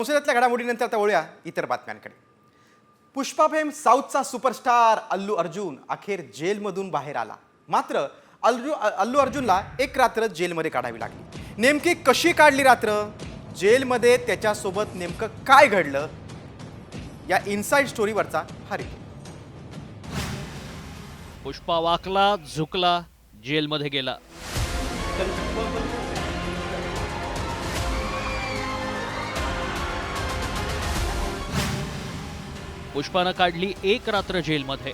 संसदेतल्या घडामोडीनंतर आता वळूया इतर बातम्यांकडे. पुष्पा फेम साऊथचा सुपरस्टार अल्लू अर्जुन अखेर जेलमधून बाहेर आला. मात्र अल्लू अर्जुनला एक रात्र जेलमध्ये काढावी लागली. नेमकी कशी काढली रात्र, जेलमध्ये त्याच्यासोबत नेमकं काय घडलं, या इनसाइड स्टोरीवरचा हा रिपोर्ट. पुष्पा वाकला, झुकला, जेलमध्ये गेला. पुष्पानं काढली एक रात्र जेलमध्ये.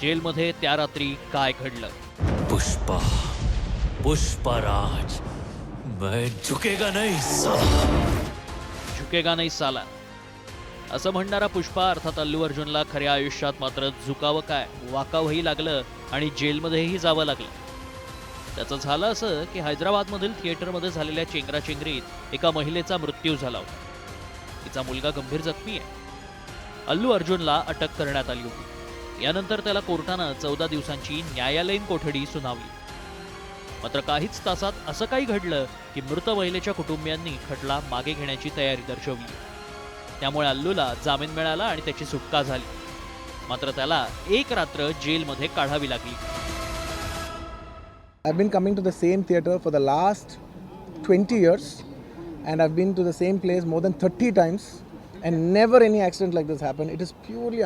जेलमध्ये त्या रात्री काय घडलं? पुष्पा, पुष्पराज, मैं झुकेगा नहीं साला. झुकेगा नाही साला असं म्हणणारा पुष्पा अर्थात अल्लू अर्जुनला खऱ्या आयुष्यात मात्र झुकावं काय, वाकावंही लागलं आणि जेलमध्येही जावं लागलं. त्याचं झालं असं की हैदराबादमधील थिएटरमध्ये झालेल्या चेंगराचेंगरीत एका महिलेचा मृत्यू झाला होता. तिचा मुलगा गंभीर जखमी आहे. अल्लू अर्जुनला अटक करण्यात आली होती. यानंतर त्याला कोर्टानं 14 दिवसांची न्यायालयीन कोठडी सुनावली. मात्र काहीच तासात असं काही घडलं की मृत महिलेच्या कुटुंबियांनी खटला मागे घेण्याची तयारी दर्शवली. त्यामुळे अल्लूला जामीन मिळाला आणि त्याची सुटका झाली. मात्र त्याला एक रात्र जेलमध्ये काढावी लागली. I've been coming to the same theatre for the last 20 years and I've been to the same place more than 30 times and never any accident like this happened. It is purely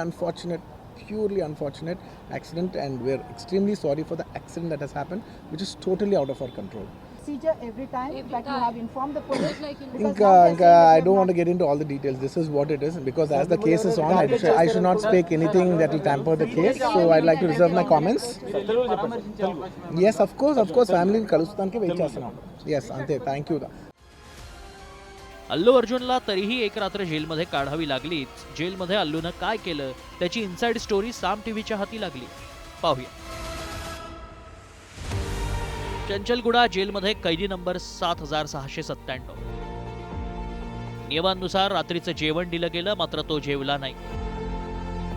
unfortunate accident and we're extremely sorry for the accident that has happened, which is totally out of our control. Procedure every time that you have informed the police. Inka, I don't want to get into all the details. This is what it is because as the case is on, I should not speak anything that will tamper the case. So I'd like to reserve my comments. Yes, of course. Family kalustaanki wait chestunam. Yes, ante. Thank you. Allu अर्जुनला तरीही एक रात्र जेलमध्ये काढावी लागलीच. जेलमध्ये अल्लूनं काय केलं त्याची इनसाइड स्टोरी साम टीव्हीच्या हाती लागली. पाहूया. चंचलगुडा जेलमध्ये कैदी नंबर 7697. नियमानुसार रात्रीचं जेवण दिलं गेलं, मात्र तो जेवला नाही.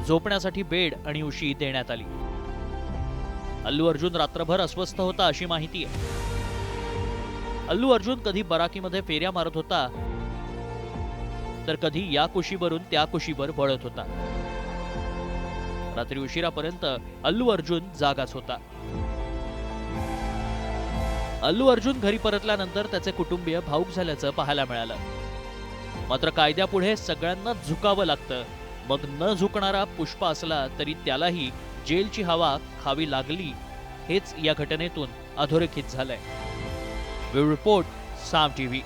झोपण्यासाठी बेड आणि उशी देण्यात आली. अल्लू अर्जुन रात्रभर अस्वस्थ होता अशी माहिती आहे. अल्लू अर्जुन कधी बराकीमध्ये फेऱ्या मारत होता तर कधी या कुशीवरून त्या कुशीवर वळत होता. रात्री उशिरापर्यंत अल्लू अर्जुन जागाच होता. अल्लू अर्जुन घरी परतल्यानंतर त्याचे कुटुंबीय भावूक झाल्याचं पाहायला मिळालं. मात्र कायद्यापुढे सगळ्यांना झुकावं लागतं. मग न झुकणारा पुष्पा असला तरी त्यालाही जेलची हवा खावी लागली. हेच या घटनेतून अधोरेखित झालंय. ब्युरो रिपोर्ट, साम टीव्ही.